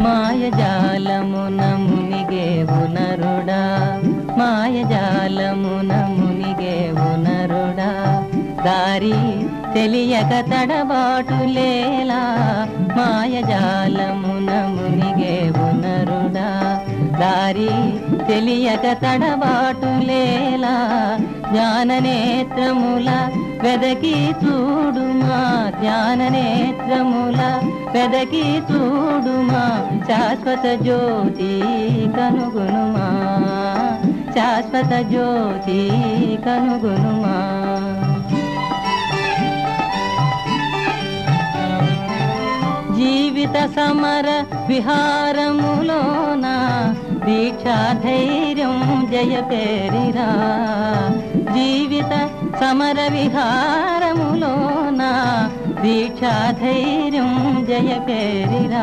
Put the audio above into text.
మాయజాలమున మునిగేవు నరుడా, మాయజాలమున మునిగేవు నరుడా, దారి తెలియక తడబాటులేలా, మాయజాలమున మునిగేవు నరుడా, దారి తెలియక తడబాటులేలా, జ్ఞాననేత్రముల వెదకి చూడుమా, జ్ఞాననేత్రముల వెదకి చూడుమా, శాశ్వత జ్యోతి కనుగొనుమా, శాశ్వత జ్యోతి కనుగొనుమా. జీవిత సమర విహారములోన దీక్షా ధైర్యం జయపేరిరా, జీవిత సమర విహారములోన దీక్షా ధైర్యం జయపేరిరా.